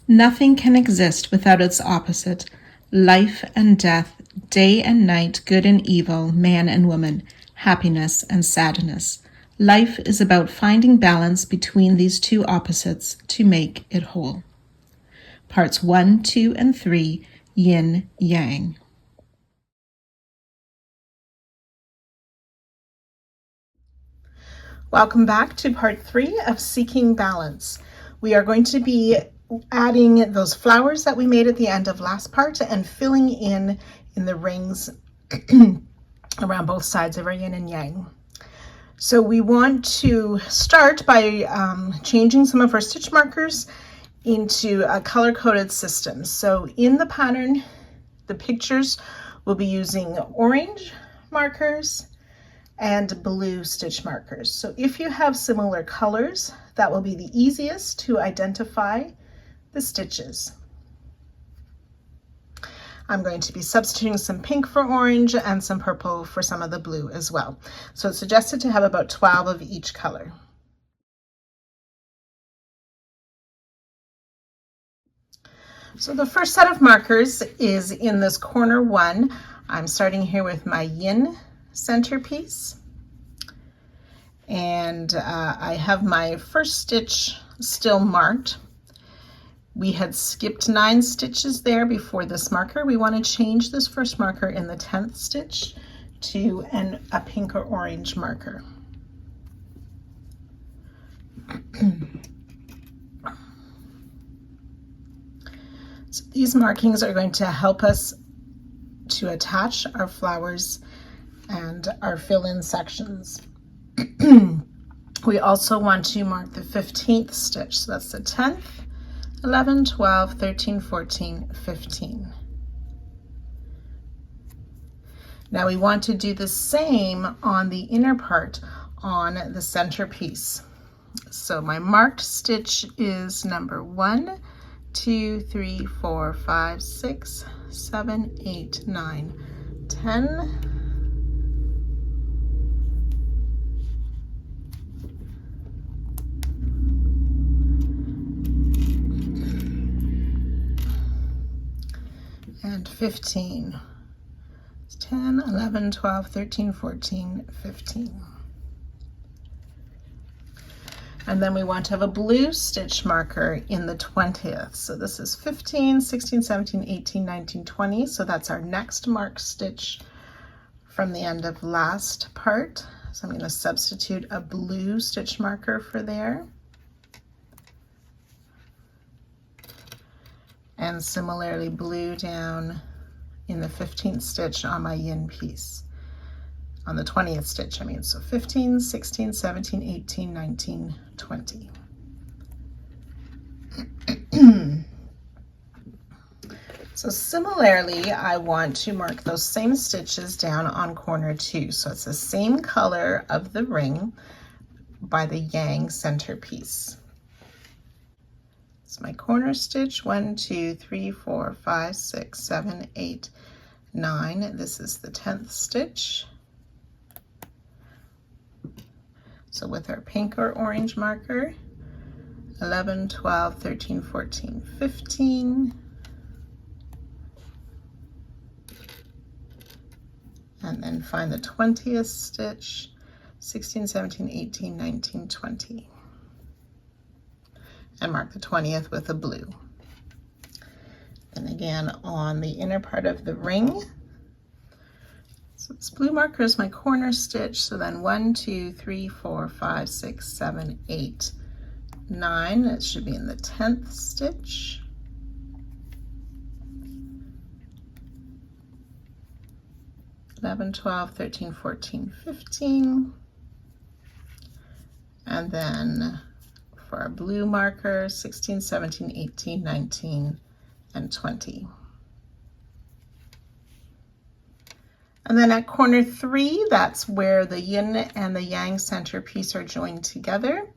Nothing can exist without its opposite. Life and death, day and night, good and evil, man and woman, happiness and sadness. Life is about finding balance between these two opposites to make it whole. Parts 1, 2, and 3, Yin Yang. Welcome back to part 3 of Seeking Balance. We are going to be adding those flowers that we made at the end of last part and filling in the rings around both sides of our yin and yang. So we want to start by changing some of our stitch markers into a color-coded system. So in the pattern, the pictures will be using orange markers and blue stitch markers. So if you have similar colors, that will be the easiest to identify the stitches. I'm going to be substituting some pink for orange and some purple for some of the blue as well. So it's suggested to have about 12 of each color. So the first set of markers is in this corner 1. I'm starting here with my yin centerpiece, and I have my first stitch still marked. We had skipped 9 stitches there before this marker. We want to change this first marker in the 10th stitch to a pink or orange marker. So these markings are going to help us to attach our flowers and our fill-in sections. We also want to mark the 15th stitch. So that's the 10th, 11, 12, 13, 14, 15. Now we want to do the same on the inner part on the centerpiece. So my marked stitch is number 1, 2, 3, 4, 5, 6, 7, 8, 9, 10. And 15. It's 10, 11, 12, 13, 14, 15. And then we want to have a blue stitch marker in the 20th. So this is 15, 16, 17, 18, 19, 20. So that's our next marked stitch from the end of last part. So I'm going to substitute a blue stitch marker for there. And similarly blue down in the 15th stitch on my yin piece, on the 20th stitch I mean. So 15, 16, 17, 18, 19, 20. So similarly, I want to mark those same stitches down on corner 2. So it's the same color of the ring by the yang centerpiece. My corner stitch 1, 2, 3, 4, 5, 6, 7, 8, 9. This is the 10th stitch. So with our pink or orange marker, 11, 12, 13, 14, 15. And then find the 20th stitch, 16, 17, 18, 19, 20. And mark the 20th with a blue. And again on the inner part of the ring. So this blue marker is my corner stitch. So then 1, 2, 3, 4, 5, 6, 7, 8, 9. It should be in the 10th stitch. (11, 12, 13, 14, 15). And then for our blue marker, 16, 17, 18, 19, and 20. And then at corner 3, that's where the yin and the yang centerpiece are joined together.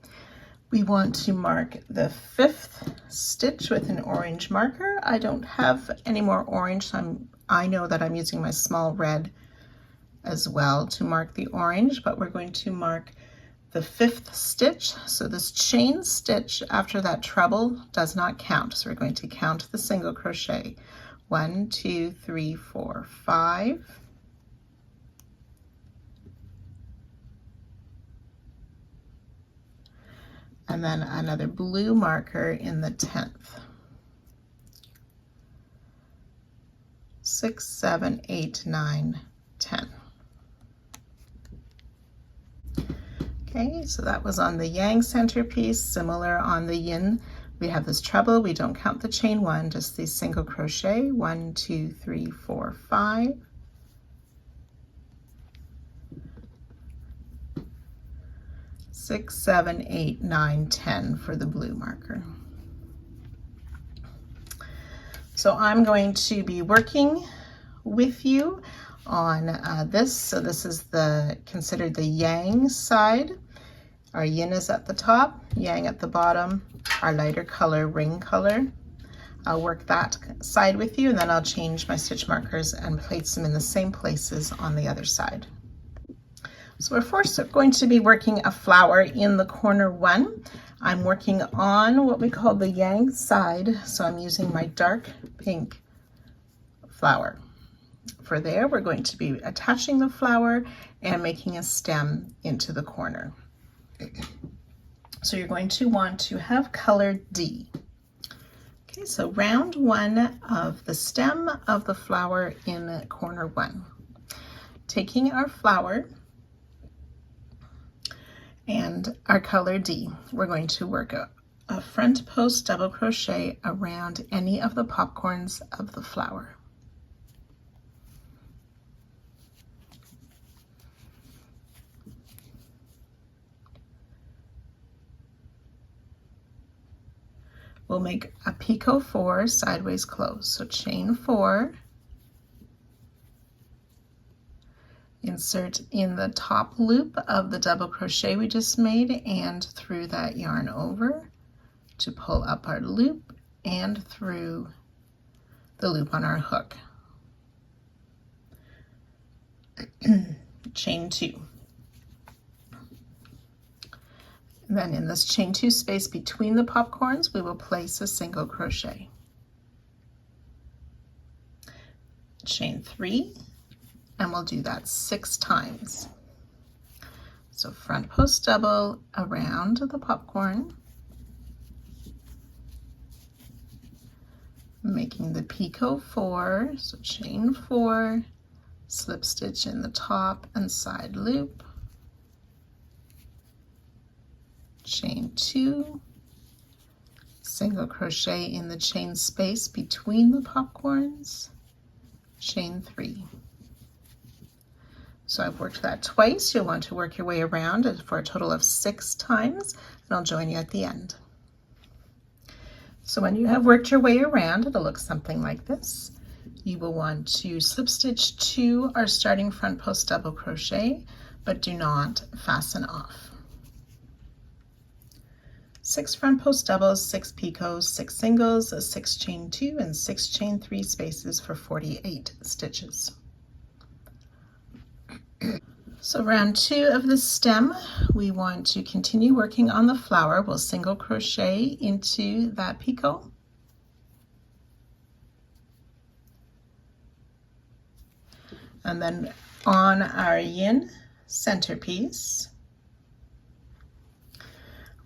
We want to mark the 5th stitch with an orange marker. I don't have any more orange, so I know that I'm using my small red as well to mark the orange, but we're going to mark the 5th stitch. So this chain stitch after that treble does not count. So we're going to count the single crochet. 1, 2, 3, 4, 5. And then another blue marker in the 10th. 6, 7, 8, 9, 10. Okay, so that was on the yang centerpiece. Similar on the yin, we have this treble. We don't count the chain 1, just the single crochet. 1, 2, 3, 4, 5. Six, 7, 8, 9, 10 for the blue marker. So I'm going to be working with you on this. So this is considered the yang side. Our yin is at the top, yang at the bottom, our lighter color, ring color. I'll work that side with you, and then I'll change my stitch markers and place them in the same places on the other side. So we're first going to be working a flower in the corner 1. I'm working on what we call the yang side, so I'm using my dark pink flower. For there, we're going to be attaching the flower and making a stem into the corner. So you're going to want to have color D. Okay, so round 1 of the stem of the flower in corner 1. Taking our flower and our color D, we're going to work a front post double crochet around any of the popcorns of the flower. We'll make a picot 4 sideways close. So chain 4, insert in the top loop of the double crochet we just made and through that yarn over to pull up our loop and through the loop on our hook. Chain 2. Then in this chain 2 space between the popcorns, we will place a single crochet. Chain 3, and we'll do that 6 times. So front post double around the popcorn, making the picot 4, so chain 4, slip stitch in the top and side loop, chain 2, single crochet in the chain space between the popcorns, chain 3. So I've worked that twice. You'll want to work your way around for a total of 6 times, and I'll join you at the end. So when you have worked your way around, it'll look something like this. You will want to slip stitch to our starting front post double crochet, but do not fasten off. 6 front post doubles, 6 picots, 6 singles, 6 chain 2, and 6 chain 3 spaces for 48 stitches. So round 2 of the stem, we want to continue working on the flower. We'll single crochet into that picot. And then on our yin centerpiece,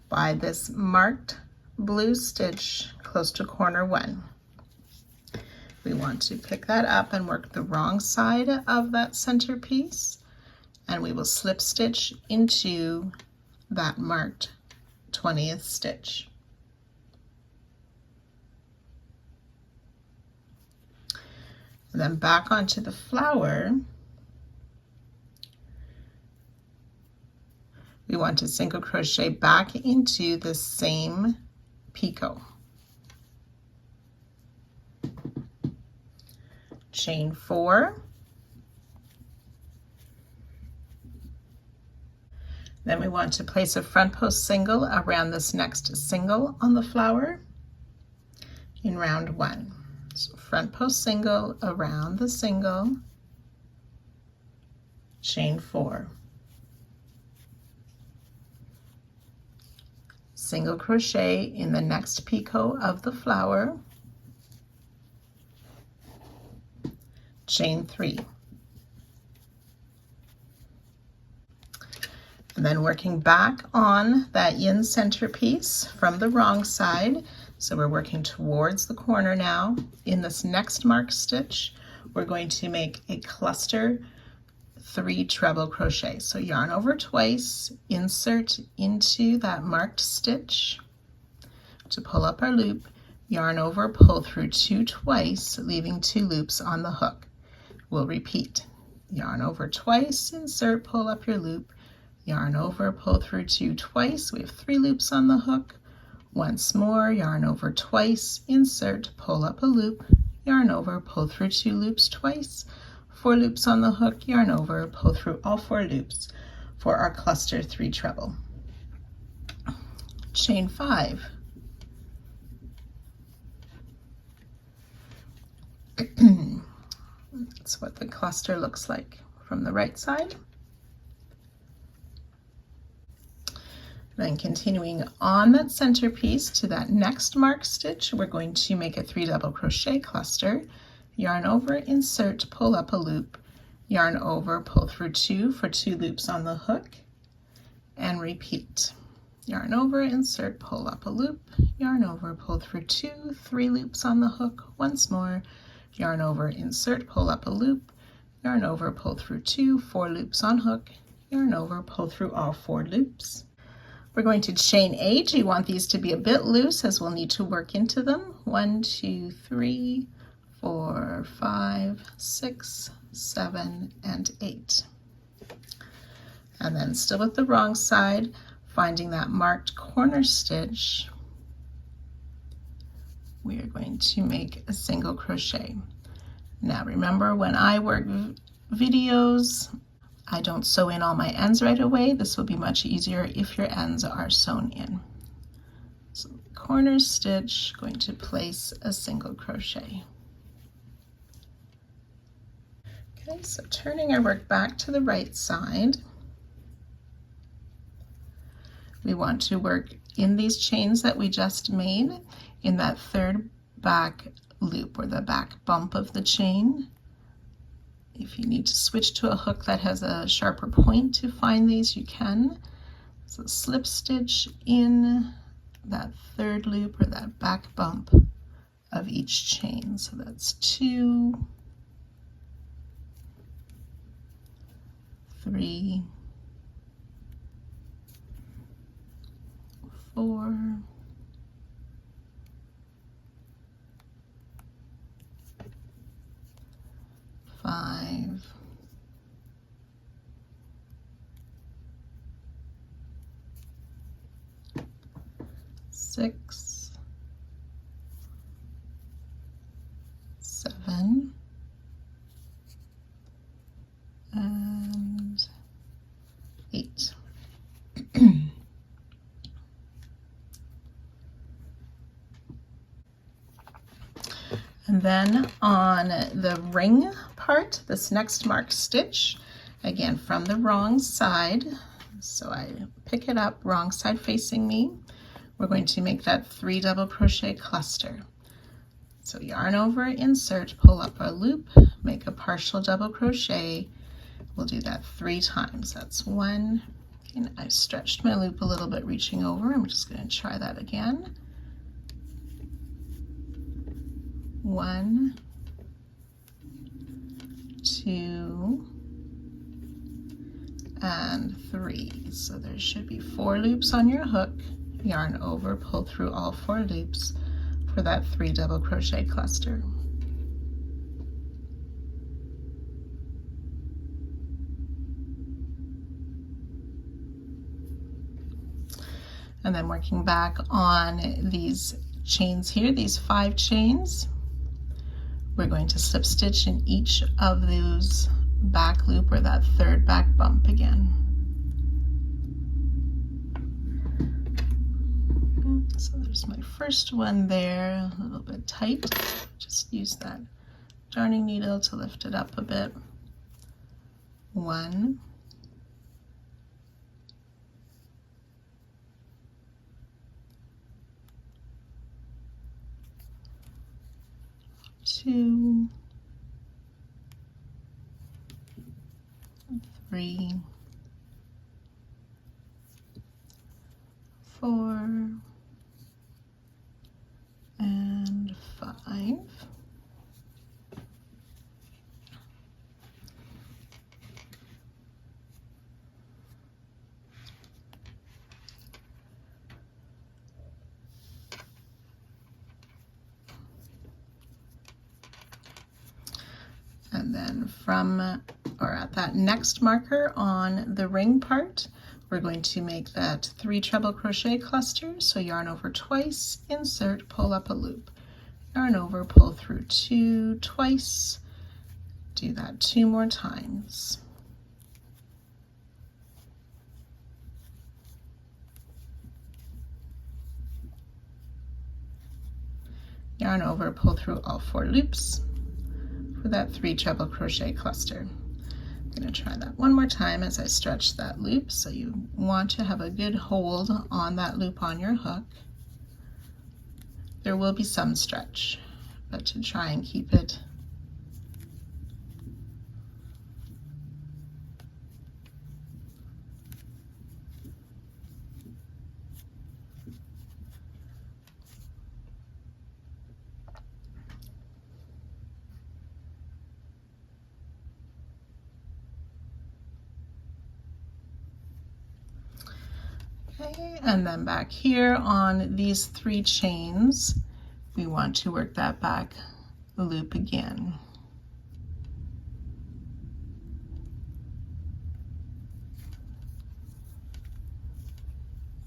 by this marked blue stitch close to corner 1, we want to pick that up and work the wrong side of that centerpiece, and we will slip stitch into that marked 20th stitch. And then back onto the flower, we want to single crochet back into the same picot. Chain 4. Then we want to place a front post single around this next single on the flower in round 1. So front post single around the single, chain 4. single crochet in the next picot of the flower, chain 3. And then working back on that yin center piece from the wrong side. So we're working towards the corner now. In this next marked stitch, we're going to make a cluster 3 treble crochet. So yarn over twice, insert into that marked stitch to pull up our loop, yarn over, pull through 2 twice, leaving 2 loops on the hook. We'll repeat. Yarn over twice, insert, pull up your loop, yarn over, pull through 2 twice. We have 3 loops on the hook. Once more, yarn over twice, insert, pull up a loop, yarn over, pull through 2 loops twice. 4 loops on the hook, yarn over, pull through all 4 loops for our cluster 3 treble. Chain 5. That's what the cluster looks like from the right side. Then continuing on that center piece to that next marked stitch, we're going to make a 3 double crochet cluster, yarn over, insert, pull up a loop, yarn over, pull through 2 for 2 loops on the hook, and repeat. Yarn over, insert, pull up a loop, yarn over, pull through 2, 3 loops on the hook. Once more, yarn over, insert, pull up a loop, yarn over, pull through 2, 4 loops on hook, yarn over, pull through all 4 loops. We're going to chain 8. You want these to be a bit loose as we'll need to work into them. 1, 2, 3, 4, 5, 6, 7, and 8. And then still with the wrong side, finding that marked corner stitch, we are going to make a single crochet. Now remember, when I work videos, I don't sew in all my ends right away. This will be much easier if your ends are sewn in. So corner stitch, going to place a single crochet. Okay, so turning our work back to the right side, we want to work in these chains that we just made in that 3rd back loop, or the back bump of the chain. If you need to switch to a hook that has a sharper point to find these, you can. So slip stitch in that 3rd loop, or that back bump of each chain. So that's 2, 3, 4, 5, 6, 7, and 8. And then on the ring part, this next marked stitch, again from the wrong side, so I pick it up, wrong side facing me, we're going to make that 3 double crochet cluster. So yarn over, insert, pull up a loop, make a partial double crochet. We'll do that 3 times. That's 1, and I've stretched my loop a little bit reaching over. I'm just going to try that again. 1, 2, and 3. So there should be 4 loops on your hook. Yarn over, pull through all 4 loops for that 3 double crochet cluster. And then working back on these chains here, these 5 chains, we're going to slip stitch in each of those back loop, or that 3rd back bump again. So there's my first one there, a little bit tight. Just use that darning needle to lift it up a bit. 1, 2, 3, 4, and 5. And then from, or at that next marker on the ring part, we're going to make that 3 treble crochet clusters. So yarn over twice, insert, pull up a loop. Yarn over, pull through 2 twice. Do that 2 more times. Yarn over, pull through all 4 loops for that 3 treble crochet cluster. I'm going to try that one more time as I stretch that loop. So you want to have a good hold on that loop on your hook. There will be some stretch, but to try and keep it okay. And then back here on these 3 chains, we want to work that back loop again.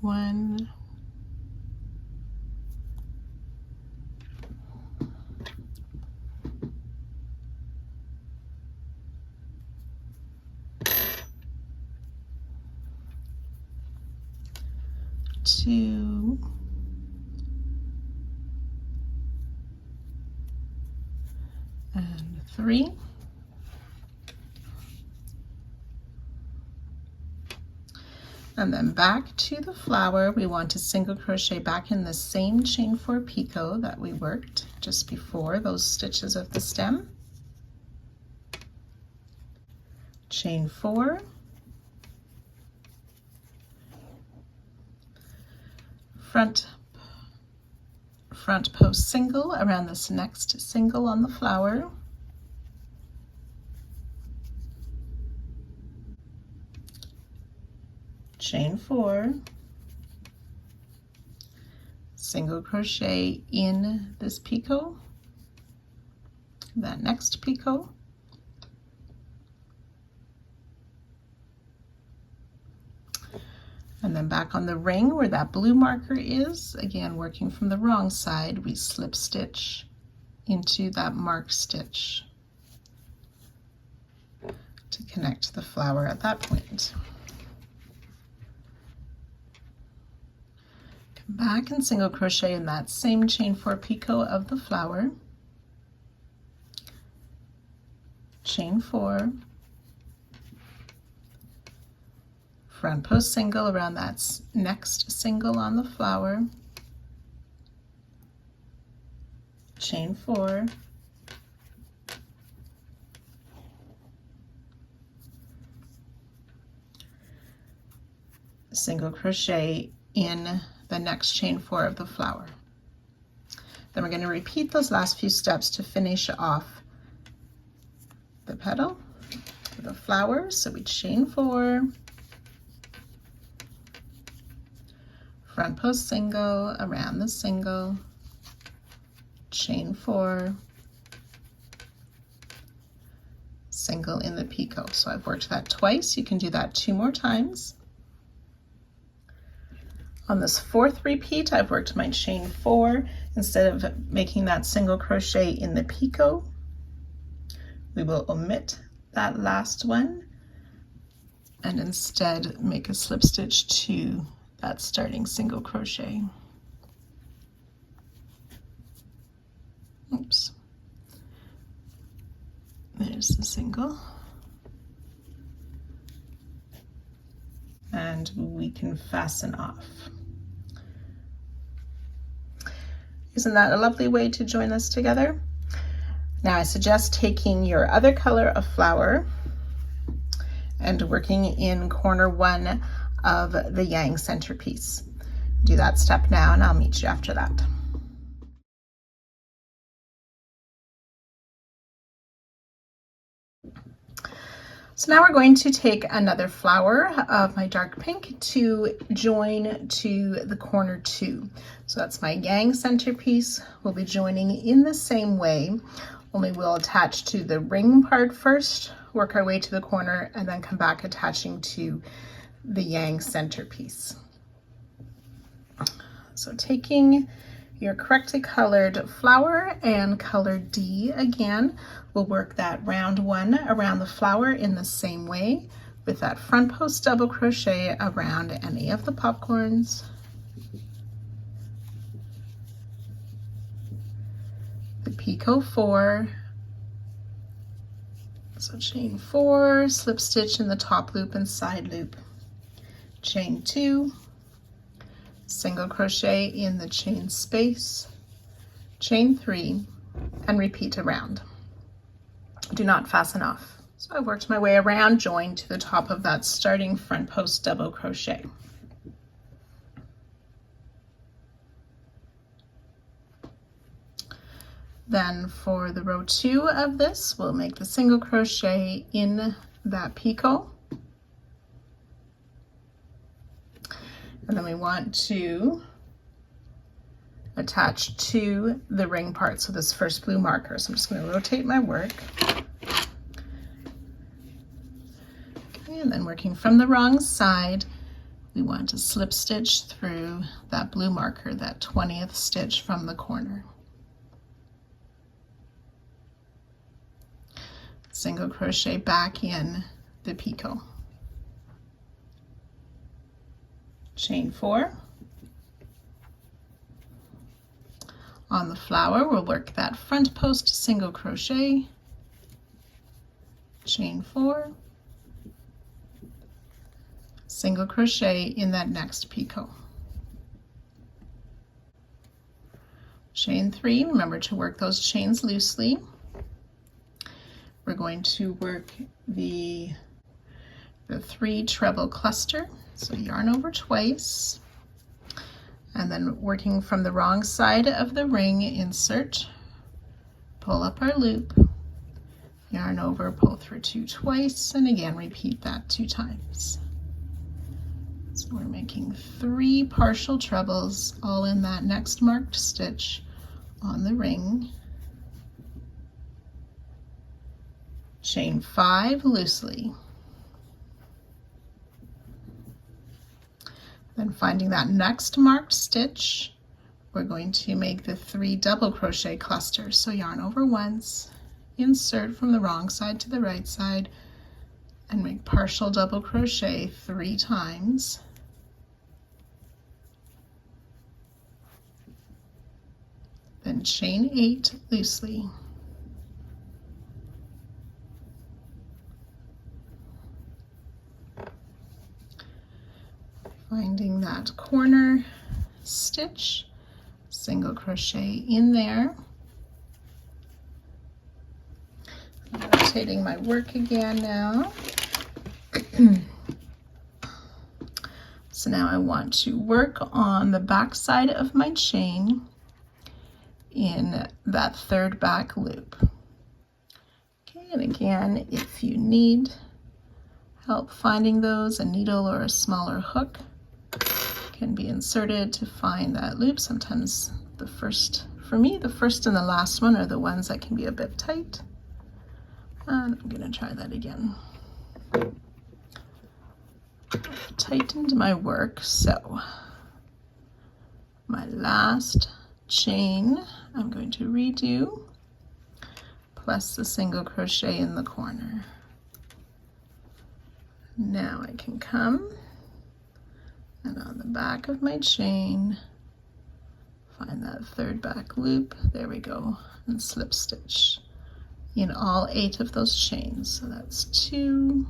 One, 2, and 3. And then back to the flower, we want to single crochet back in the same chain 4 picot that we worked just before those stitches of the stem. Chain 4, front post single around this next single on the flower, chain 4, single crochet in this picot, that next picot, and then back on the ring where that blue marker is, again working from the wrong side, we slip stitch into that marked stitch to connect the flower at that point. Come back and single crochet in that same chain 4 picot of the flower, chain 4, front post single around that next single on the flower, chain 4, single crochet in the next chain 4 of the flower. Then we're going to repeat those last few steps to finish off the petal, the flower. So we chain 4, front post single around the single, chain 4, single in the picot. So I've worked that twice. You can do that 2 more times. On this 4th repeat, I've worked my chain 4. Instead of making that single crochet in the picot, we will omit that last one and instead make a slip stitch to that starting single crochet. Oops. There's the single. And we can fasten off. Isn't that a lovely way to join us together? Now I suggest taking your other color of flower and working in corner 1 of the yang centerpiece. Do that step now and I'll meet you after that. So now we're going to take another flower of my dark pink to join to the corner 2. So that's my yang centerpiece. We'll be joining in the same way, only we'll attach to the ring part first, work our way to the corner, and then come back attaching to the yang centerpiece. So taking your correctly colored flower and color D again, we'll work that round 1 around the flower in the same way with that front post double crochet around any of the popcorns. The picot 4, so chain 4, slip stitch in the top loop and side loop, chain 2, single crochet in the chain space, chain 3, and repeat around. Do not fasten off. So I worked my way around, joined to the top of that starting front post double crochet. Then for the row 2 of this, we'll make the single crochet in that picot. And then we want to attach to the ring part, so this first blue marker. So I'm just going to rotate my work. Okay, and then working from the wrong side, we want to slip stitch through that blue marker, that 20th stitch from the corner. Single crochet back in the picot. Chain 4. On the flower, we'll work that front post single crochet, chain 4, single crochet in that next picot. Chain 3, remember to work those chains loosely. We're going to work the 3 treble cluster, so yarn over twice, and then working from the wrong side of the ring, insert, pull up our loop, yarn over, pull through 2 twice, and again repeat that 2 times. So we're making 3 partial trebles all in that next marked stitch on the ring. Chain 5 loosely. Then finding that next marked stitch, we're going to make the 3 double crochet clusters. So yarn over once, insert from the wrong side to the right side, and make partial double crochet 3 times. Then chain 8 loosely. Finding that corner stitch, single crochet in there. Rotating my work again now. So now I want to work on the back side of my chain in that 3rd back loop. Okay, and again, if you need help finding those, a needle or a smaller hook can be inserted to find that loop. Sometimes the first, for me, the first and the last one are the ones that can be a bit tight. And I'm gonna try that again. Tightened my work, so my last chain I'm going to redo, plus the single crochet in the corner. Now I can come and on the back of my chain, find that 3rd back loop, there we go, and slip stitch in all 8 of those chains. So that's 2,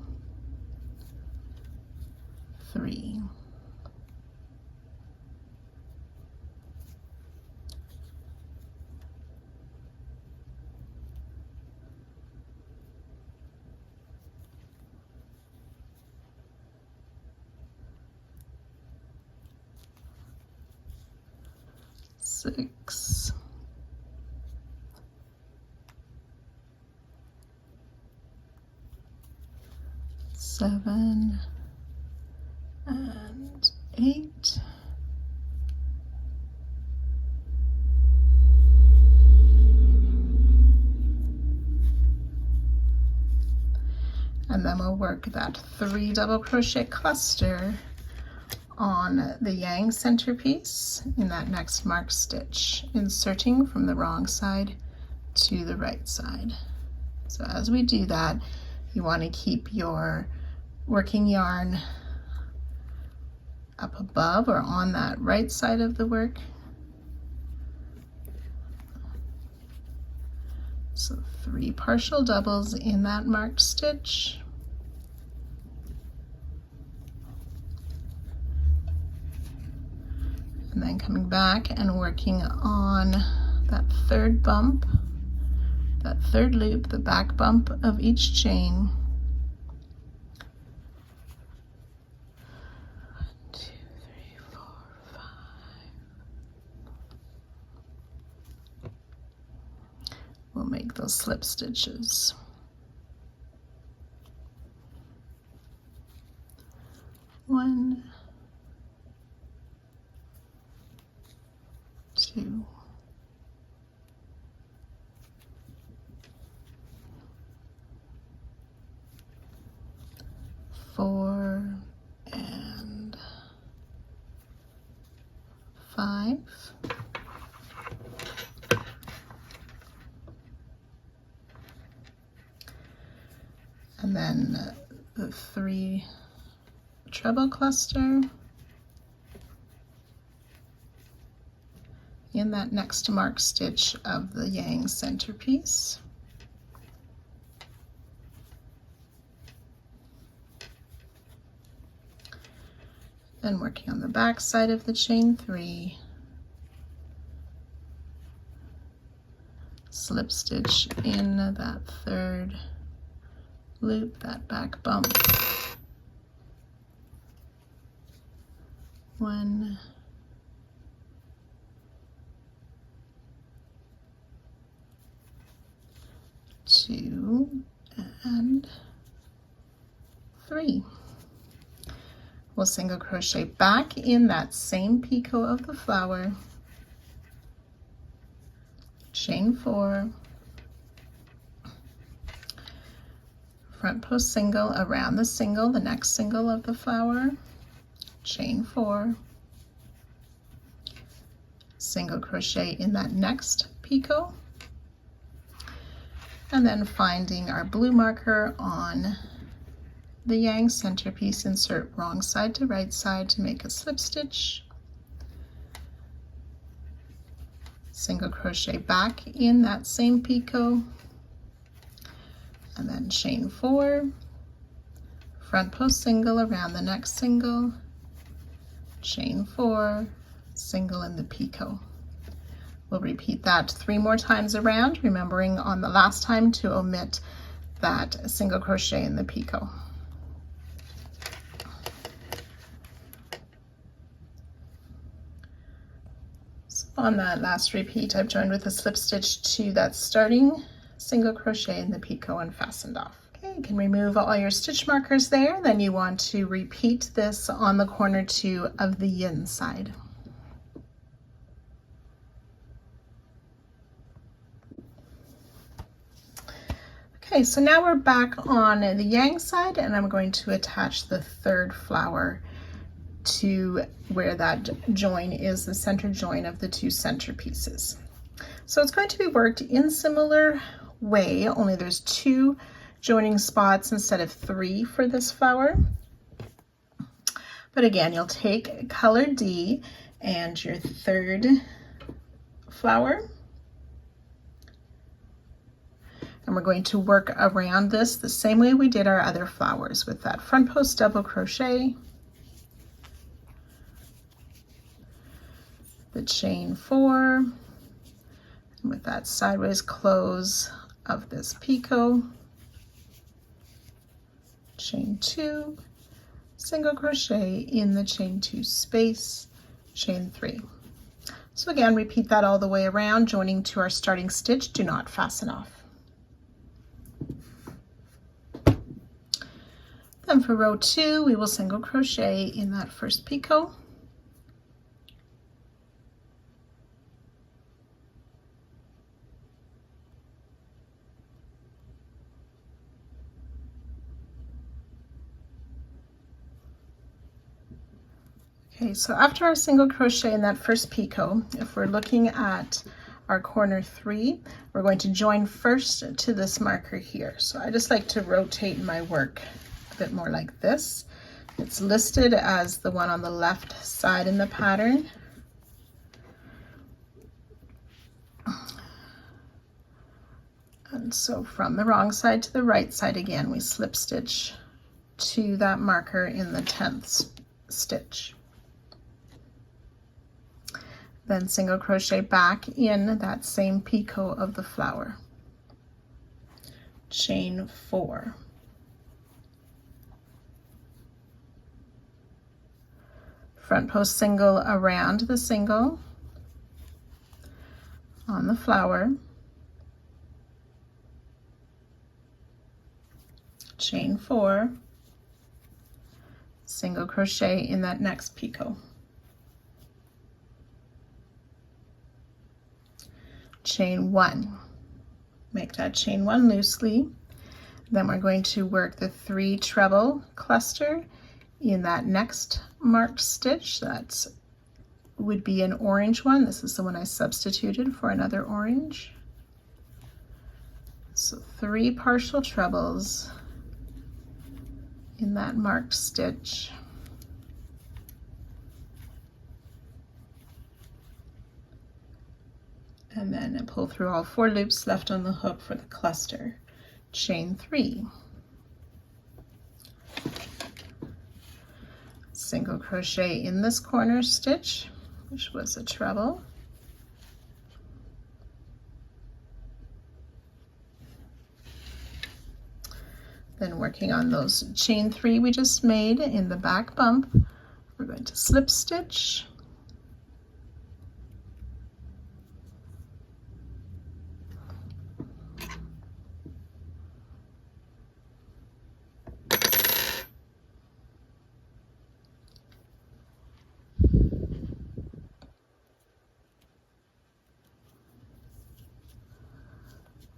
3, 6, 7 and 8. And then we'll work that 3 double crochet cluster on the yang centerpiece in that next marked stitch, inserting from the wrong side to the right side. So as we do that, you want to keep your working yarn up above or on that right side of the work. So 3 partial doubles in that marked stitch. And then coming back and working on that 3rd bump, that 3rd loop, the back bump of each chain. 1, 2, 3, 4, 5. We'll make those slip stitches. 1, 2, 4 and 5. And then the 3 treble cluster in that next marked stitch of the yang centerpiece. Then working on the back side of the chain 3, slip stitch in that 3rd loop, that back bump. 1, 2 and 3. We'll single crochet back in that same picot of the flower, chain 4, front post single around the single, the next single of the flower, chain 4, single crochet in that next picot, and then finding our blue marker on the yang centerpiece, insert wrong side to right side to make a slip stitch, single crochet back in that same picot, and then chain 4, front post single around the next single, chain 4, single in the picot. We'll repeat that 3 more times around, remembering on the last time to omit that single crochet in the picot. So on that last repeat, I've joined with a slip stitch to that starting single crochet in the picot and fastened off. Okay, you can remove all your stitch markers there. Then you want to repeat this on the corner 2 of the yin side. Okay, so now we're back on the yang side, and I'm going to attach the 3rd flower to where that join is, the center join of the 2 center pieces. So it's going to be worked in similar way, only there's 2 joining spots instead of 3 for this flower. But again, you'll take color D and your 3rd flower, and we're going to work around this the same way we did our other flowers, with that front post double crochet, the chain 4, and with that sideways close of this picot, chain 2, single crochet in the chain 2 space, chain 3. So again, repeat that all the way around, joining to our starting stitch. Do not fasten off. Then for row 2, we will single crochet in that first picot. Okay, so after our single crochet in that first picot, if we're looking at our corner 3, we're going to join first to this marker here. So I just like to rotate my work a bit more like this. It's listed as the one on the left side in the pattern. And so from the wrong side to the right side again, we slip stitch to that marker in the 10th stitch. Then single crochet back in that same picot of the flower. Chain 4. Front post single around the single on the flower. Chain 4. Single crochet in that next picot. Chain 1. Make that chain 1 loosely. Then we're going to work the 3 treble cluster in that next marked stitch. That would be an orange one. This is the one I substituted for another orange. So 3 partial trebles in that marked stitch. And then pull through all 4 loops left on the hook for the cluster. Chain 3. Single crochet in this corner stitch, which was a treble. Then working on those chain 3 we just made in the back bump, we're going to slip stitch.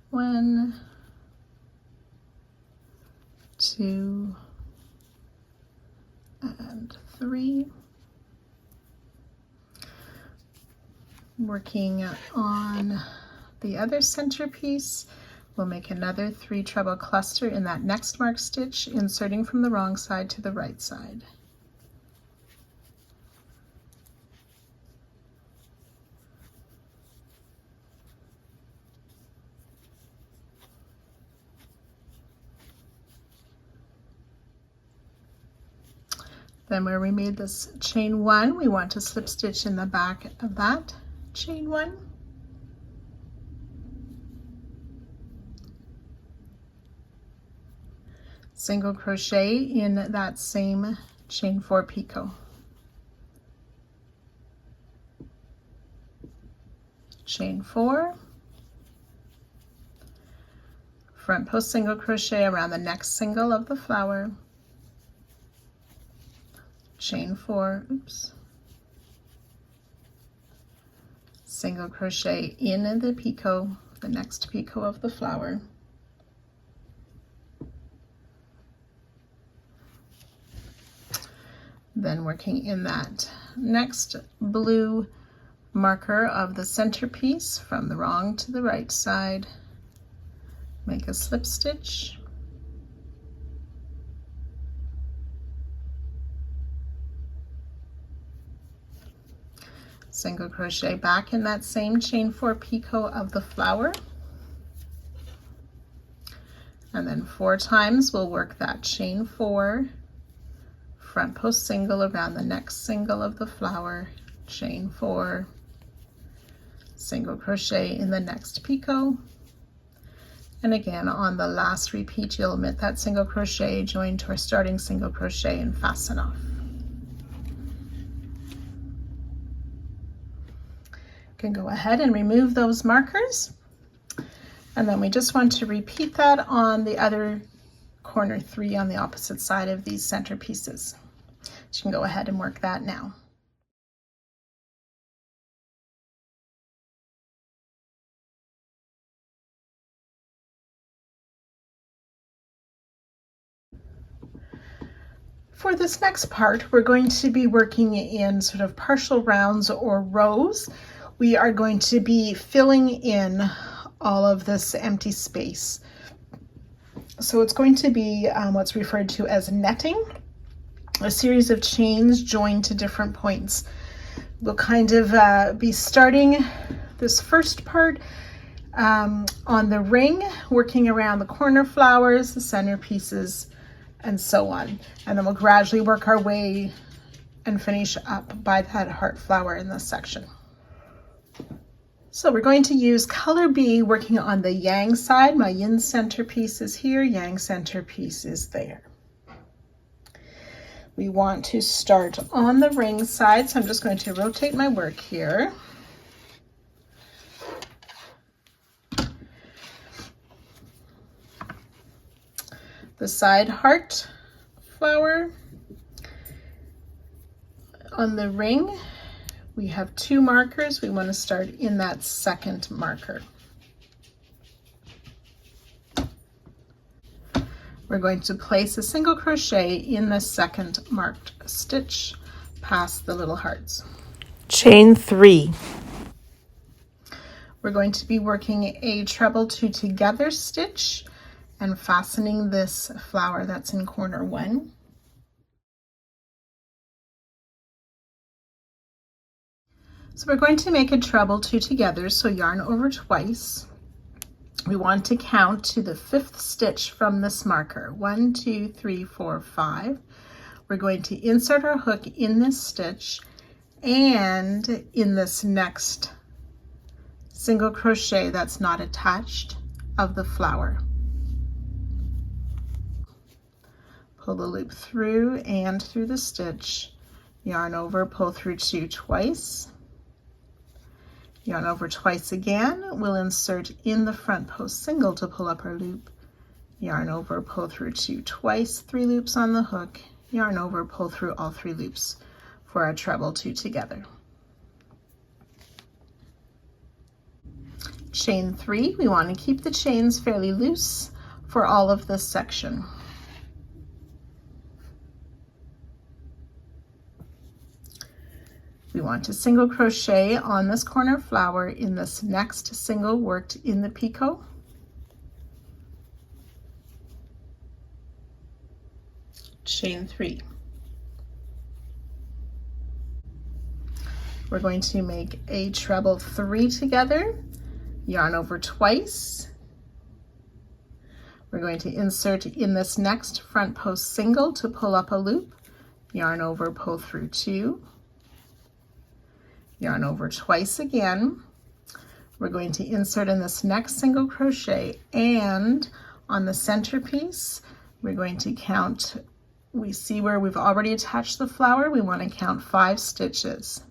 One, 2, and 3. Working on the other centerpiece, we'll make another 3 treble cluster in that next marked stitch, inserting from the wrong side to the right side. Then where we made this chain 1, we want to slip stitch in the back of that chain 1. Single crochet in that same chain 4 picot. Chain 4. Front post single crochet around the next single of the flower. Chain 4, oops, single crochet in the picot, the next picot of the flower. Then working in that next blue marker of the centerpiece from the wrong to the right side, make a slip stitch. Single crochet back in that same chain 4 picot of the flower, and then 4 times we'll work that chain 4, front post single around the next single of the flower, chain 4, single crochet in the next picot, and again on the last repeat you'll omit that single crochet, join to our starting single crochet and fasten off. can go ahead and remove those markers. And then we just want to repeat that on the other corner 3 on the opposite side of these center pieces. So you can go ahead and work that now. For this next part, we're going to be working in sort of partial rounds or rows. We are going to be filling in all of this empty space. So it's going to be what's referred to as netting, a series of chains joined to different points. We'll kind of be starting this first part on the ring, working around the corner flowers, the center pieces, and so on. And then we'll gradually work our way and finish up by that heart flower in this section. So we're going to use color B working on the yang side. My yin center piece is here, yang center piece is there. We want to start on the ring side, so I'm just going to rotate my work here. The side heart flower on the ring, we have 2 markers. We want to start in that second marker. We're going to place a single crochet in the second marked stitch past the little hearts. Chain 3. We're going to be working a treble 2 together stitch and fastening this flower that's in corner 1. So we're going to make a treble 2 together, so yarn over twice. We want to count to the 5th stitch from this marker. 1, 2, 3, 4, 5. We're going to insert our hook in this stitch and in this next single crochet that's not attached of the flower. Pull the loop through and through the stitch, yarn over, pull through 2 twice, yarn over twice again. We'll insert in the front post single to pull up our loop, yarn over, pull through 2 twice, 3 loops on the hook, yarn over, pull through all 3 loops for our treble 2 together. Chain 3, we want to keep the chains fairly loose for all of this section. We want to single crochet on this corner flower in this next single worked in the picot. Chain 3. We're going to make a treble 3 together, yarn over twice. We're going to insert in this next front post single to pull up a loop, yarn over, pull through 2. Yarn over twice again. We're going to insert in this next single crochet, and on the center piece we're going to count, we see where we've already attached the flower, we want to count 5 stitches.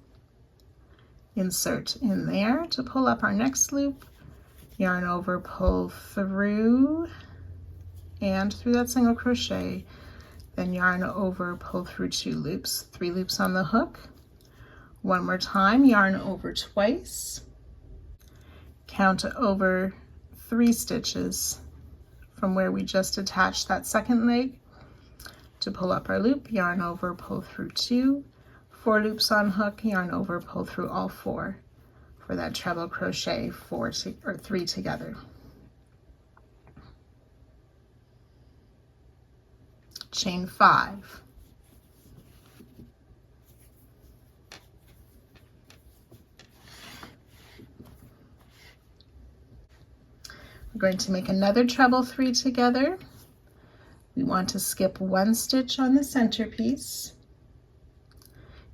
Insert in there to pull up our next loop, yarn over, pull through and through that single crochet, then yarn over, pull through 2 loops, 3 loops on the hook. One more time, yarn over twice, count over 3 stitches from where we just attached that second leg to pull up our loop, yarn over, pull through 2, 4 loops on hook, yarn over, pull through all 4 for that treble crochet 3 together. Chain 5. We're going to make another treble 3 together. We want to skip 1 stitch on the center piece,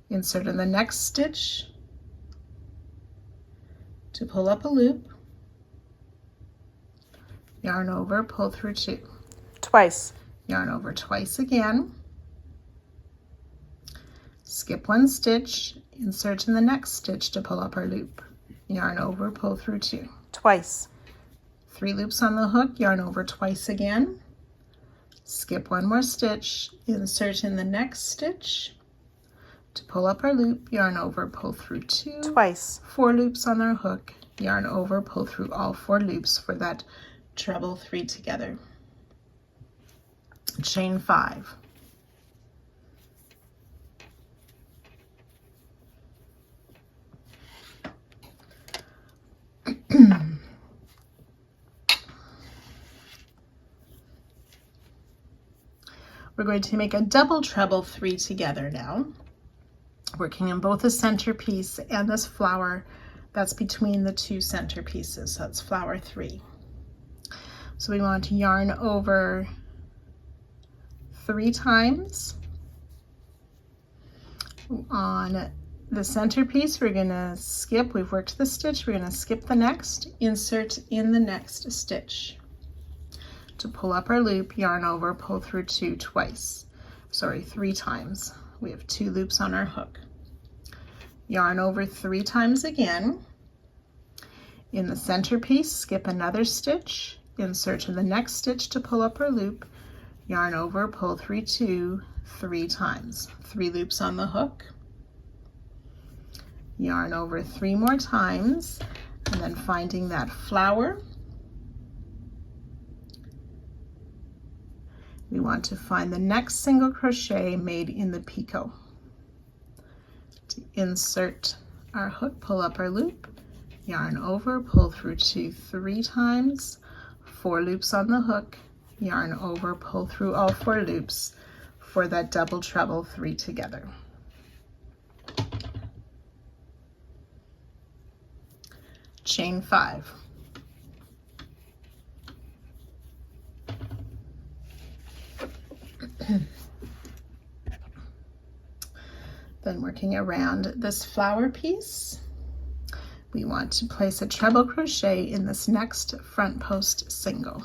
insert in the next stitch to pull up a loop, yarn over, pull through 2. Twice. Yarn over twice again, skip 1 stitch, insert in the next stitch to pull up our loop, yarn over, pull through 2. Twice. 3 loops on the hook, yarn over twice again, skip 1 more stitch, insert in the next stitch. To pull up our loop, yarn over, pull through 2. Twice. 4 loops on our hook, yarn over, pull through all 4 loops for that treble 3 together. Chain 5. We're going to make a double treble 3 together now, working in both the centerpiece and this flower that's between the 2 centerpieces. So that's flower 3. So we want to yarn over 3 times. On the centerpiece, we're going to skip, we've worked the stitch, we're going to skip the next, insert in the next stitch. To pull up our loop, yarn over, pull through 2 twice. Sorry, 3 times. We have 2 loops on our hook. Yarn over 3 times again. In the centerpiece, skip another stitch, insert in the next stitch to pull up our loop, yarn over, pull through 2 3 times. 3 loops on the hook. Yarn over 3 more times, and then finding that flower, we want to find the next single crochet made in the picot. To insert our hook, pull up our loop, yarn over, pull through 2 3 times, 4 loops on the hook, yarn over, pull through all 4 loops for that double treble 3 together. Chain 5. Then working around this flower piece, we want to place a treble crochet in this next front post single.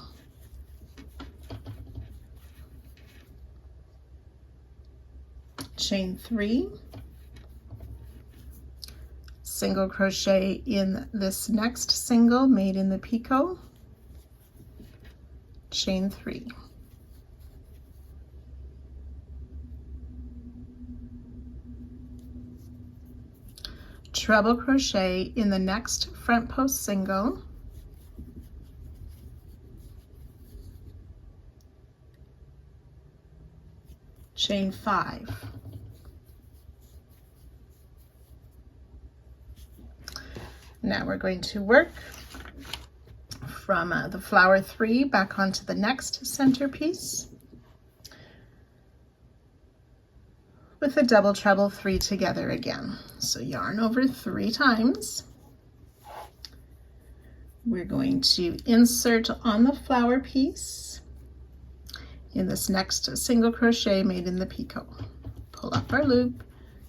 Chain 3, single crochet in this next single made in the picot, chain 3. Treble crochet in the next front post single, chain 5. Now we're going to work from the flower 3 back onto the next centerpiece with a double treble 3 together again. So yarn over 3 times. We're going to insert on the flower piece in this next single crochet made in the picot. Pull up our loop,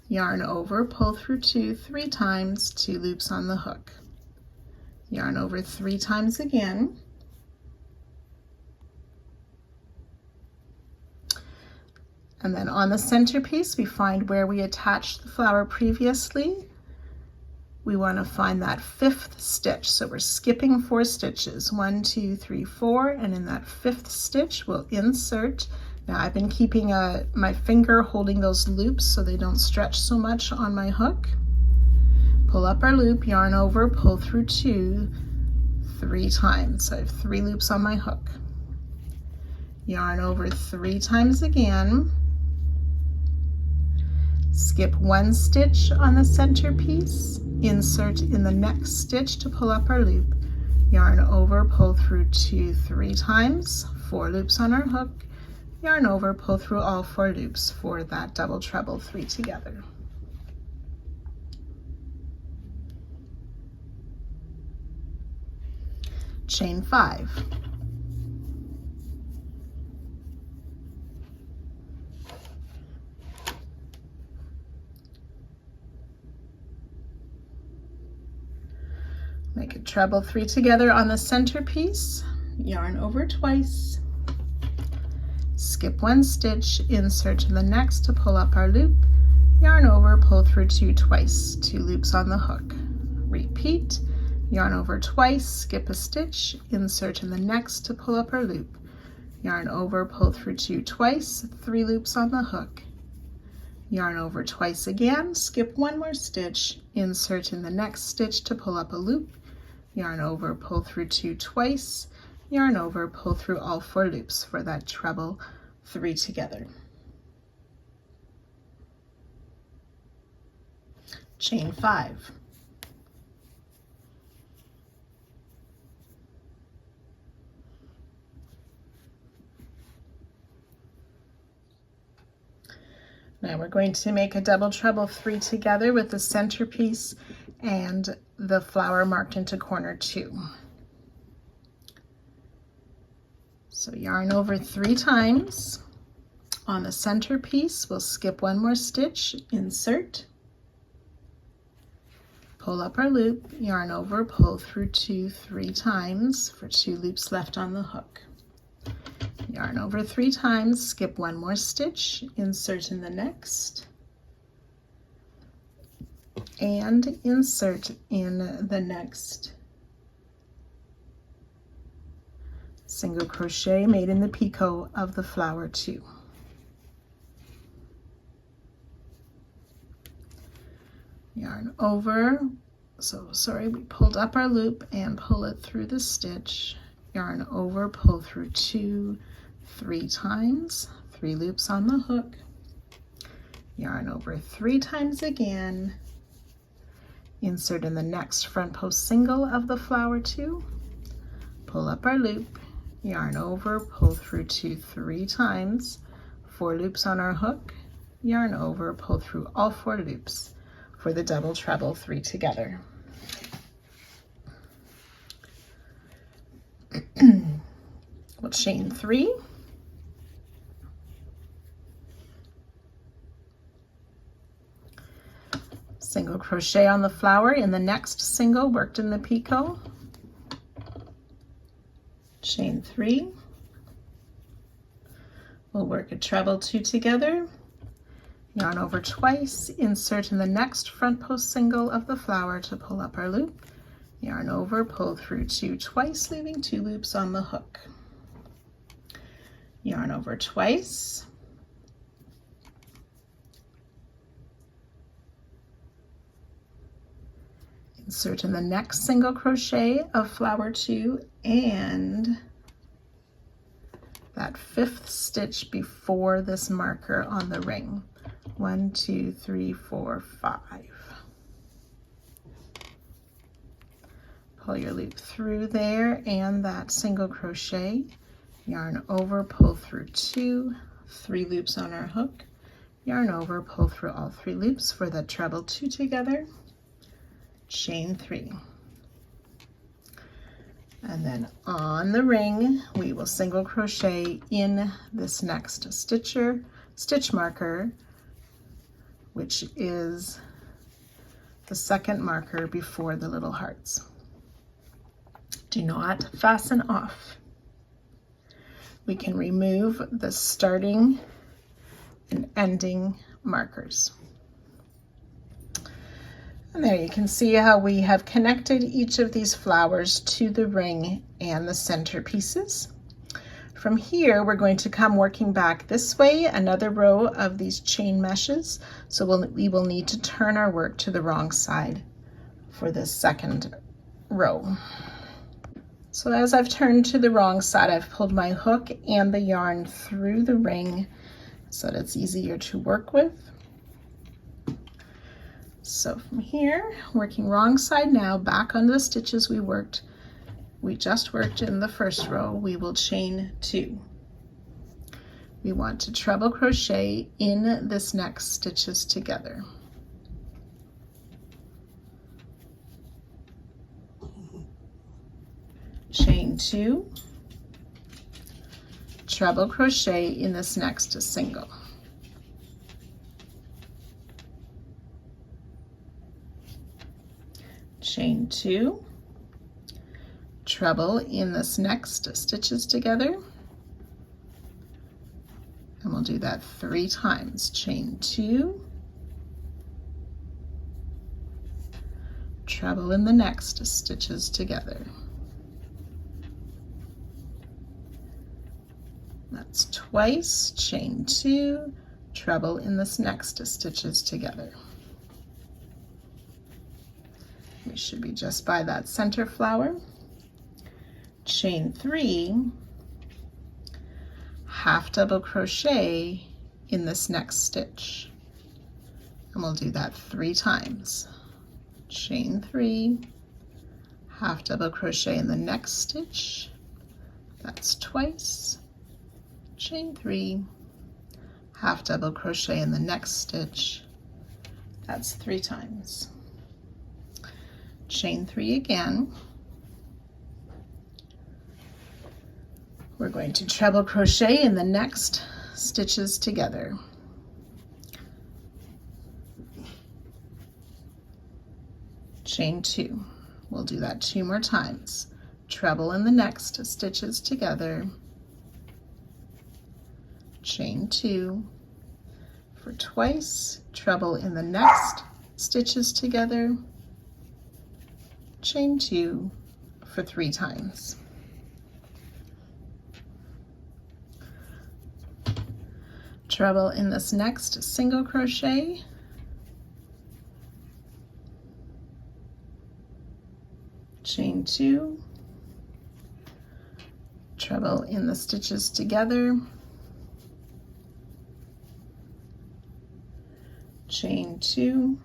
yarn over, pull through 2 3 times, 2 loops on the hook. Yarn over 3 times again. And then on the centerpiece, we find where we attached the flower previously. We want to find that 5th stitch. So we're skipping 4 stitches, 1, 2, 3, 4, and in that 5th stitch, we'll insert. Now I've been keeping my finger holding those loops so they don't stretch so much on my hook. Pull up our loop, yarn over, pull through 2 3 times. So I have 3 loops on my hook. Yarn over 3 times again. Skip 1 stitch on the centerpiece, insert in the next stitch to pull up our loop, yarn over, pull through 2 3 times, 4 loops on our hook, yarn over, pull through all 4 loops for that double treble 3 together. Chain 5. Make a treble 3 together on the centerpiece, yarn over twice, skip 1 stitch, insert in the next to pull up our loop, yarn over, pull through 2 twice, 2 loops on the hook. Repeat, yarn over twice, skip a stitch, insert in the next to pull up our loop, yarn over, pull through 2 twice, 3 loops on the hook, yarn over twice again, skip 1 more stitch, insert in the next stitch to pull up a loop, yarn over, pull through 2 twice, yarn over, pull through all 4 loops for that treble 3 together. Chain 5. Now we're going to make a double treble 3 together with the centerpiece and the flower marked into corner 2. So yarn over 3 times. On the centerpiece, we'll skip 1 more stitch, insert, pull up our loop, yarn over, pull through 2 3 times for 2 loops left on the hook. Yarn over 3 times, skip 1 more stitch, insert in the next, and insert in the next single crochet made in the picot of the flower 2. Yarn over, we pulled up our loop and pull it through the stitch, yarn over, pull through 2 3 times, 3 loops on the hook, yarn over 3 times again, insert in the next front post single of the flower 2, pull up our loop, yarn over, pull through 2 3 times, 4 loops on our hook, yarn over, pull through all 4 loops for the double treble 3 together. We'll chain 3. Single crochet on the flower in the next single worked in the picot. Chain 3. We'll work a treble 2 together. Yarn over twice, insert in the next front post single of the flower to pull up our loop. Yarn over, pull through 2 twice, leaving 2 loops on the hook. Yarn over twice. Insert in the next single crochet of flower 2 and that 5th stitch before this marker on the ring. 1 2 3 4 5. Pull your loop through there and that single crochet, yarn over, pull through 2 3 loops on our hook, yarn over, pull through all 3 loops for the treble 2 together, chain 3. And then on the ring we will single crochet in this next stitch marker, which is the 2nd marker before the little hearts. Do not fasten off. We can remove the starting and ending markers. And there you can see how we have connected each of these flowers to the ring and the center pieces. From here, we're going to come working back this way, another row of these chain meshes. So we will need to turn our work to the wrong side for this 2nd row. So as I've turned to the wrong side, I've pulled my hook and the yarn through the ring so that it's easier to work with. So from here, working wrong side now, back on the stitches we just worked in the 1st row, we will chain 2. We want to treble crochet in this next stitches together. Chain 2, treble crochet in this next single. Chain 2, treble in this next stitches together, and we'll do that 3 times. Chain 2, treble in the next stitches together. That's twice, chain 2, treble in this next stitches together. We should be just by that center flower. Chain 3, half double crochet in this next stitch, and we'll do that 3 times. Chain 3, half double crochet in the next stitch, that's twice. Chain 3, half double crochet in the next stitch, that's 3 times. Chain 3 again. We're going to treble crochet in the next stitches together. Chain 2. We'll do that 2 more times. Treble in the next stitches together. Chain 2 for twice, treble in the next stitches together. Chain 2 for 3 times. Treble in this next single crochet, chain 2, treble in the stitches together, chain 2,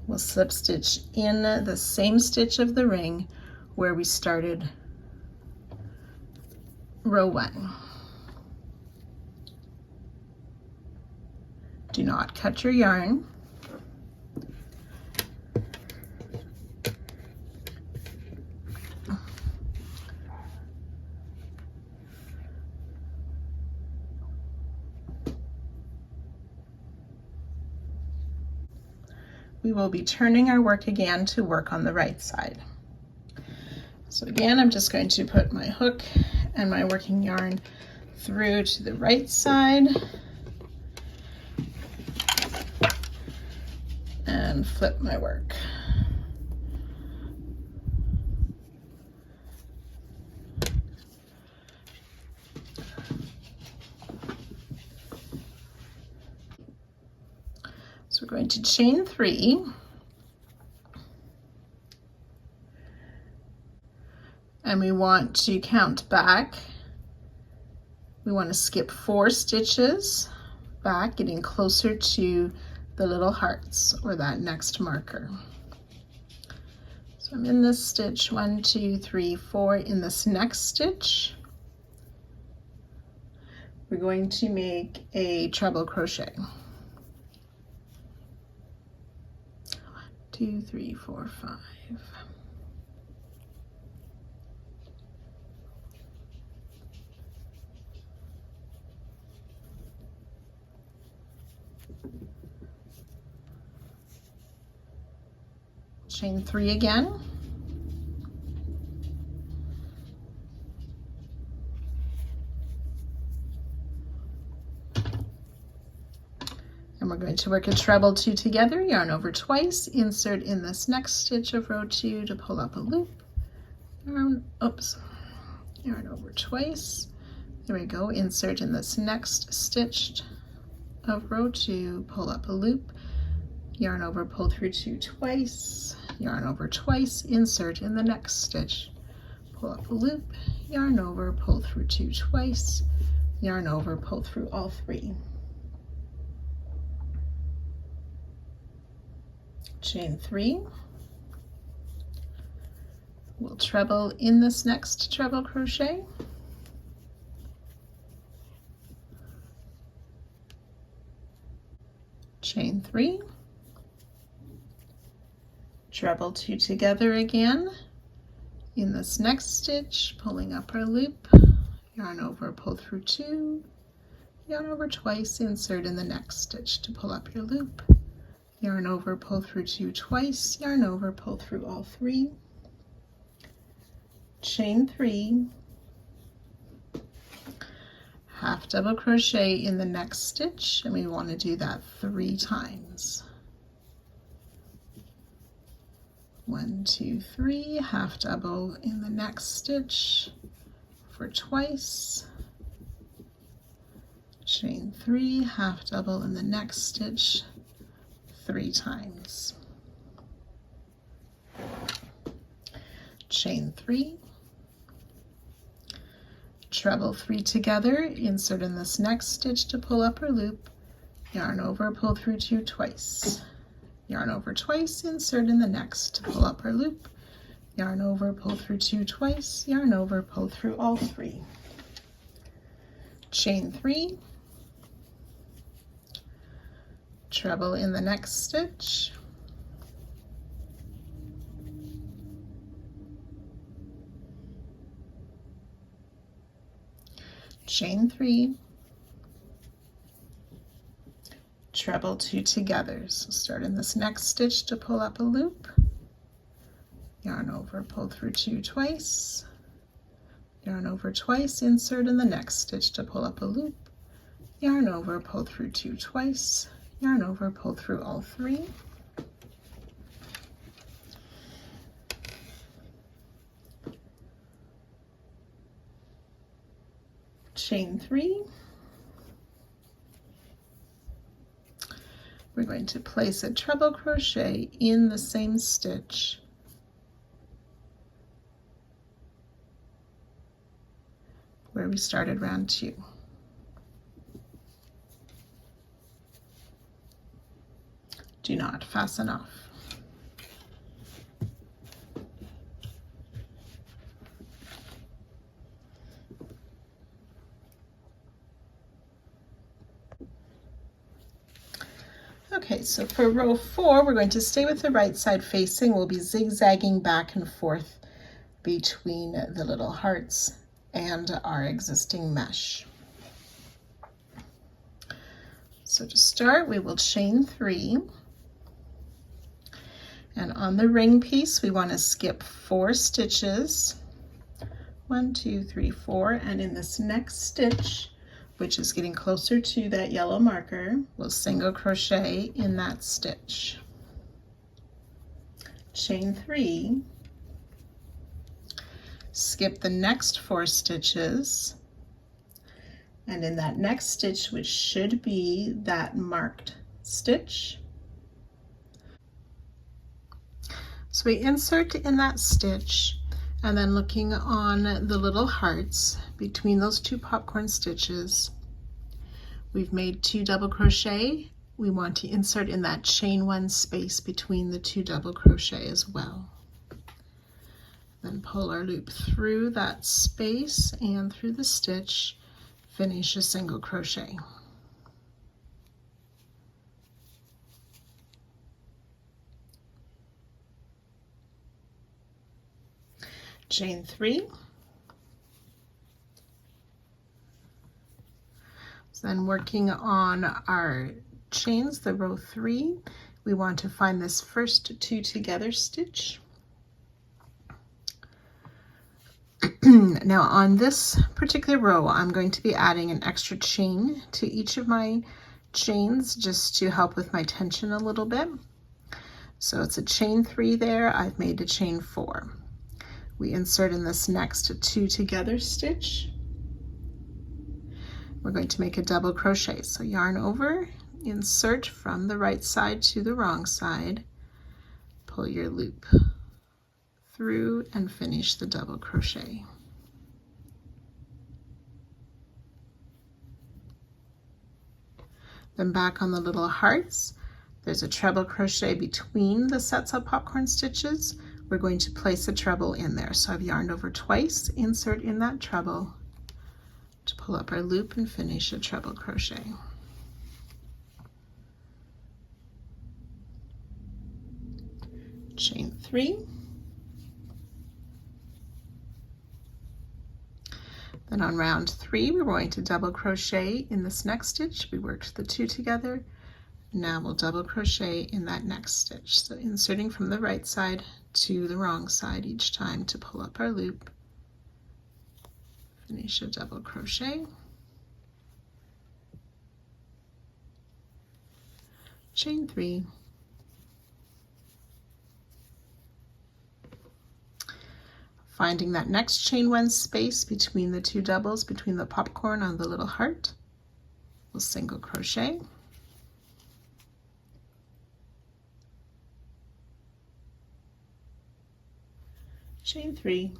we'll slip stitch in the same stitch of the ring where we started row 1. Do not cut your yarn. We will be turning our work again to work on the right side. So again, I'm just going to put my hook and my working yarn through to the right side and flip my work. So we're going to chain 3. And we want to count back. We want to skip 4 stitches back, getting closer to the little hearts or that next marker. So I'm in this stitch 1, 2, 3, 4. In this next stitch, we're going to make a treble crochet. 1, 2, 3, 4, 5. Chain 3 again. And we're going to work a treble 2 together, yarn over twice, insert in this next stitch of row 2 to pull up a loop, yarn over twice, there we go, insert in this next stitch of row 2, pull up a loop, yarn over, pull through 2 twice, yarn over twice, insert in the next stitch, pull up a loop, yarn over, pull through 2 twice, yarn over, pull through all 3. Chain 3. We'll treble in this next treble crochet. Chain 3. Treble 2 together again in this next stitch, pulling up our loop, yarn over, pull through 2, yarn over twice, insert in the next stitch to pull up your loop, yarn over, pull through 2 twice, yarn over, pull through all 3, chain 3, half double crochet in the next stitch, and we want to do that 3 times. 1, 2, 3, half double in the next stitch for twice, chain 3, half double in the next stitch 3 times, chain 3, treble 3 together, insert in this next stitch to pull up or loop, yarn over, pull through 2 twice, yarn over twice, insert in the next to pull up or loop, yarn over, pull through 2 twice, yarn over, pull through all 3, chain 3, treble in the next stitch, chain 3, treble 2 together. So start in this next stitch to pull up a loop, yarn over, pull through 2 twice, yarn over twice, insert in the next stitch to pull up a loop, yarn over, pull through 2 twice, yarn over, pull through all 3, chain 3, we're going to place a treble crochet in the same stitch where we started round 2. Do not fasten off. Okay, so for row 4, we're going to stay with the right side facing. We'll be zigzagging back and forth between the little hearts and our existing mesh. So to start, we will chain 3. And on the ring piece, we want to skip 4 stitches. 1, 2, 3, 4. And in this next stitch, which is getting closer to that yellow marker, we'll single crochet in that stitch. Chain 3, skip the next 4 stitches, and in that next stitch, which should be that marked stitch, so we insert in that stitch, and then looking on the little hearts between those 2 popcorn stitches, we've made 2 double crochet. We want to insert in that chain 1 space between the 2 double crochet as well. Then pull our loop through that space and through the stitch, finish a single crochet. Chain 3. So then working on our chains, the row 3, we want to find this first 2 together stitch. Now on this particular row, I'm going to be adding an extra chain to each of my chains just to help with my tension a little bit. So it's a chain 3 there, I've made a chain 4. We insert in this next 2 together stitch. We're going to make a double crochet. So yarn over, insert from the right side to the wrong side, pull your loop through and finish the double crochet. Then back on the little hearts, there's a treble crochet between the sets of popcorn stitches. We're going to place a treble in there. So I've yarned over twice, insert in that treble to pull up our loop and finish a treble crochet. Chain 3. Then on round 3, we're going to double crochet in this next stitch. We worked the 2 together. Now we'll double crochet in that next stitch. So inserting from the right side to the wrong side each time to pull up our loop. Finish a double crochet. chain 3, finding that next chain 1 space between the 2 doubles, between the popcorn on the little heart, we'll single crochet, chain 3,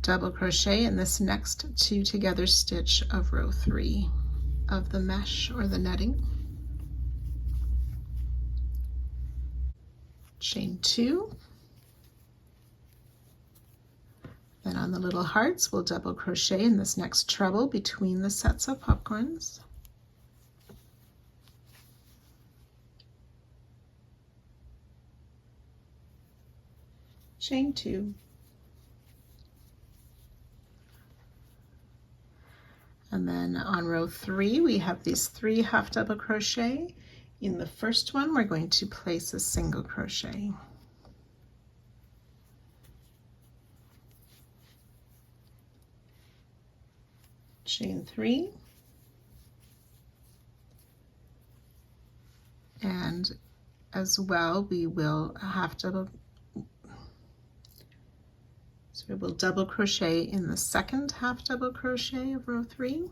double crochet in this next 2 together stitch of row 3 of the mesh or the netting, chain 2, then on the little hearts we'll double crochet in this next treble between the sets of popcorns, chain 2, and then on row 3 we have these 3 half double crochet. In the first one we're going to place a single crochet, chain 3, and as well we will double crochet in the second half double crochet of row 3,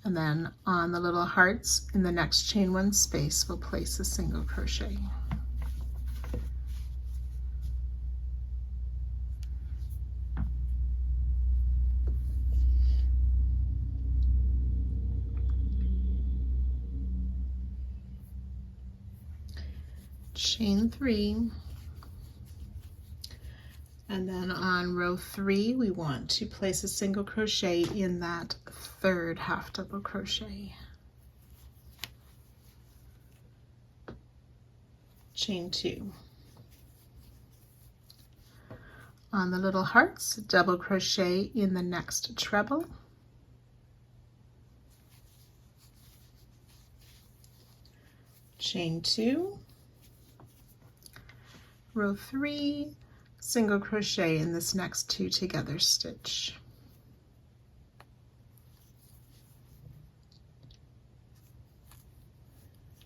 and then on the little hearts in the next chain 1 space we'll place a single crochet. Chain 3, and then on row 3 we want to place a single crochet in that third half double crochet, chain 2, on the little hearts double crochet in the next treble, chain 2, row 3, single crochet in this next 2 together stitch,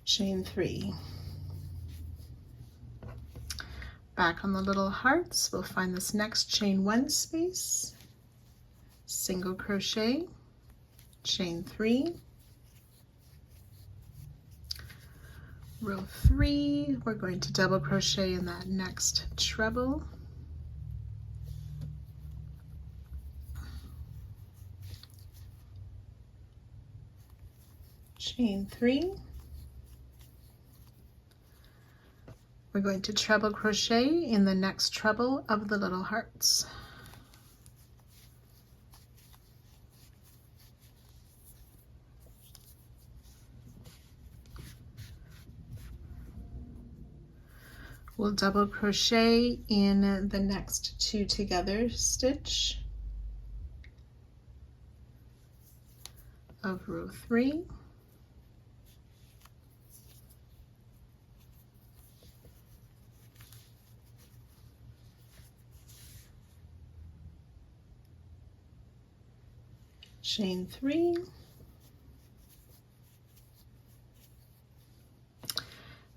chain 3, back on the little hearts we'll find this next chain 1 space, single crochet, chain 3, row 3 we're going to double crochet in that next treble, chain 3, we're going to treble crochet in the next treble of the little hearts, we'll double crochet in the next 2 together stitch of row 3, chain 3,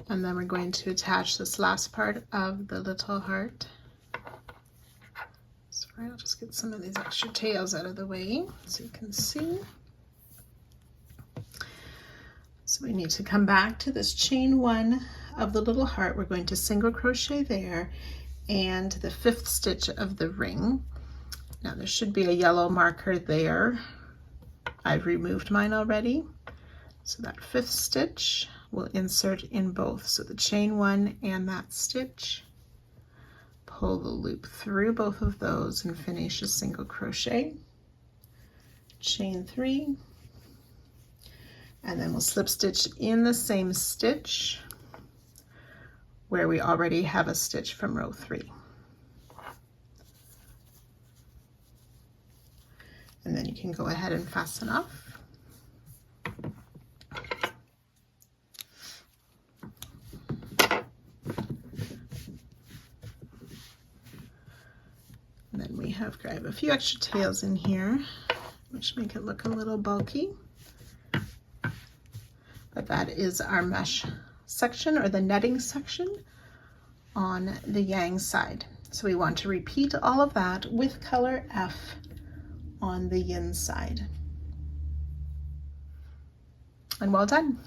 and then we're going to attach this last part of the little heart. Sorry, I'll just get some of these extra tails out of the way so you can see. So we need to come back to this chain 1 of the little heart. We're going to single crochet there and the 5th stitch of the ring. Now there should be a yellow marker there. I've removed mine already. So that 5th stitch will insert in both. So the chain 1 and that stitch. Pull the loop through both of those and finish a single crochet. Chain 3. And then we'll slip stitch in the same stitch where we already have a stitch from row 3. And then you can go ahead and fasten off. have a few extra tails in here, which make it look a little bulky. But that is our mesh section, or the netting section on the yang side. So we want to repeat all of that with color F on the yin side. And well done.